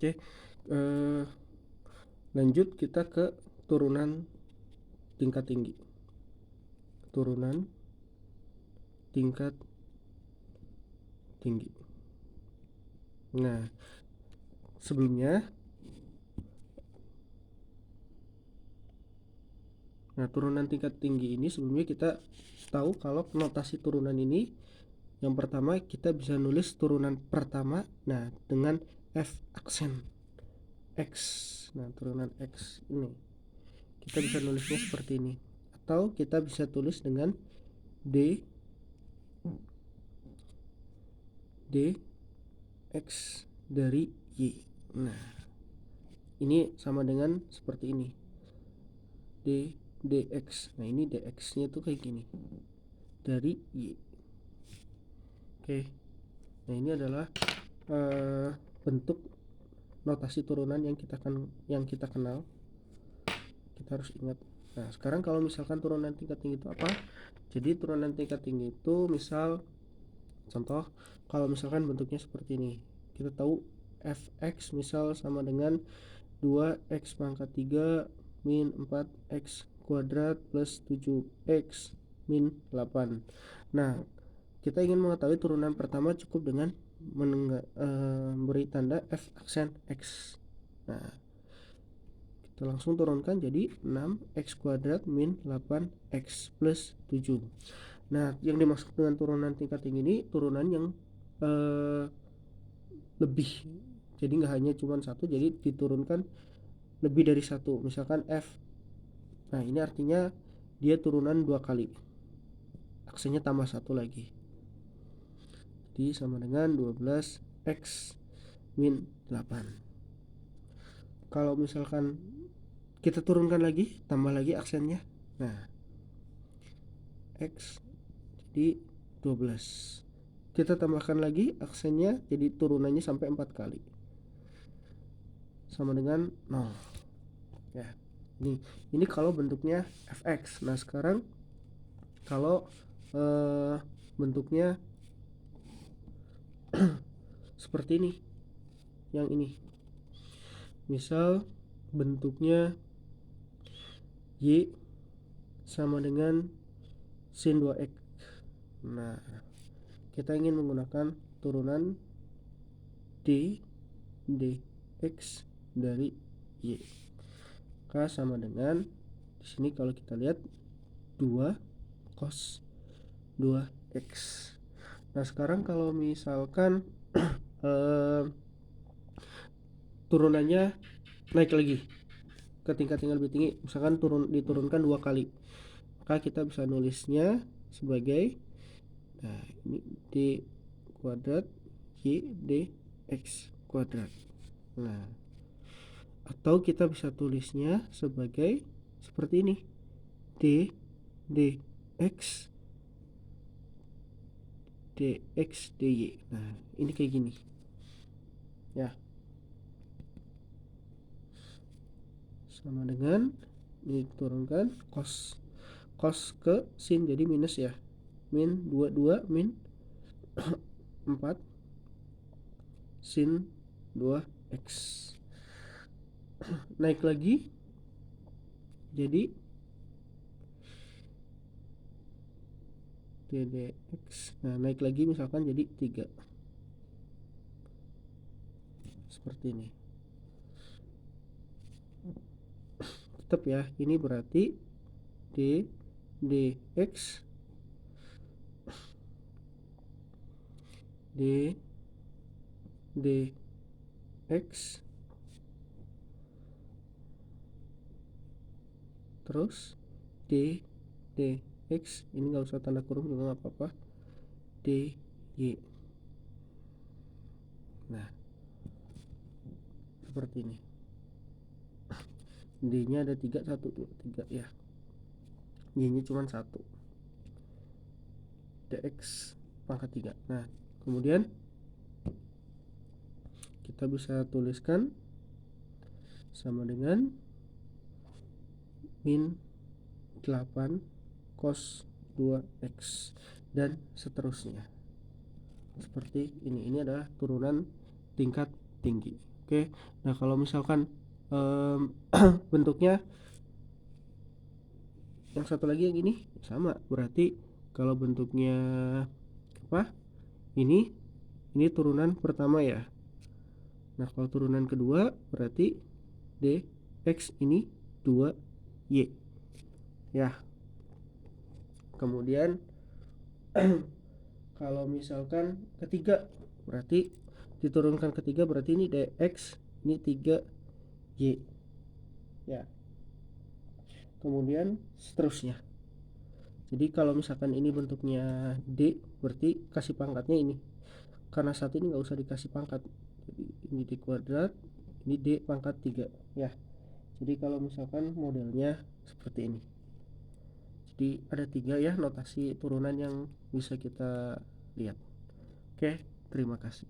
Oke, lanjut kita ke turunan tingkat tinggi. Turunan tingkat tinggi. Nah, sebelumnya, turunan tingkat tinggi ini sebelumnya kita tahu kalau notasi turunan ini yang pertama kita bisa nulis turunan pertama dengan F aksen X. Turunan X ini kita bisa nulisnya seperti ini, atau kita bisa tulis dengan D X dari Y. Ini sama dengan seperti ini, dx. Ini dx nya tuh kayak gini, dari Y. Oke, ini adalah bentuk notasi turunan yang kita kenal. Kita harus ingat. Sekarang kalau misalkan turunan tingkat tinggi itu apa? Jadi turunan tingkat tinggi itu misal contoh, kalau misalkan bentuknya seperti ini, kita tahu fx misal sama dengan 2x pangkat 3 min 4x kuadrat plus 7x min 8. Kita ingin mengetahui turunan pertama cukup dengan beri tanda F aksen X. Kita langsung turunkan jadi 6x kuadrat min 8x plus 7. Yang dimaksud dengan turunan tingkat tinggi ini turunan yang lebih, jadi nggak hanya cuma satu, jadi diturunkan lebih dari satu. Misalkan F, ini artinya dia turunan 2 kali, aksennya tambah satu lagi, jadi sama dengan 12x min 8. Kalau misalkan kita turunkan lagi, tambah lagi aksennya, x jadi 12. Kita tambahkan lagi aksennya, jadi turunannya sampai 4 kali, sama dengan 0. Ya, ini kalau bentuknya fx. Sekarang kalau bentuknya seperti ini, yang ini misal bentuknya y sama dengan sin 2x. Kita ingin menggunakan turunan dx dari y. K sama dengan, di sini kalau kita lihat 2 cos 2x. Sekarang kalau misalkan turunannya naik lagi ke tingkat yang lebih tinggi, misalkan diturunkan 2 kali, maka kita bisa nulisnya sebagai ini d kuadrat y dx kuadrat. Atau kita bisa tulisnya sebagai seperti ini, d dx dx dy. Ini kayak gini ya, sama dengan ini diturunkan cos ke sin jadi minus ya, min 22 min 4 sin 2x. Naik lagi jadi ddx. Naik lagi misalkan jadi 3 seperti ini. Tetap ya, ini berarti dx dx terus dx, ini nggak usah tanda kurung juga nggak apa-apa, dy. Seperti ini. D nya ada 3, 1, 2, 3 ya, Y nya cuma 1, dx pangkat 3. Kemudian kita bisa tuliskan sama dengan min 8 cos 2x dan seterusnya seperti ini. Ini adalah turunan tingkat tinggi. Oke, nah kalau misalkan bentuknya yang satu lagi yang ini sama, berarti kalau bentuknya apa? Ini turunan pertama ya. Nah, kalau turunan kedua berarti dx ini 2y. Ya. Kemudian kalau misalkan ketiga berarti diturunkan ketiga berarti ini dx ini 3y. Ya. Kemudian seterusnya. Jadi kalau misalkan ini bentuknya D berarti kasih pangkatnya ini. Karena satu ini nggak usah dikasih pangkat. Jadi ini D kuadrat, ini D pangkat 3 ya. Jadi kalau misalkan modelnya seperti ini. Jadi ada 3 ya notasi turunan yang bisa kita lihat. Oke, terima kasih.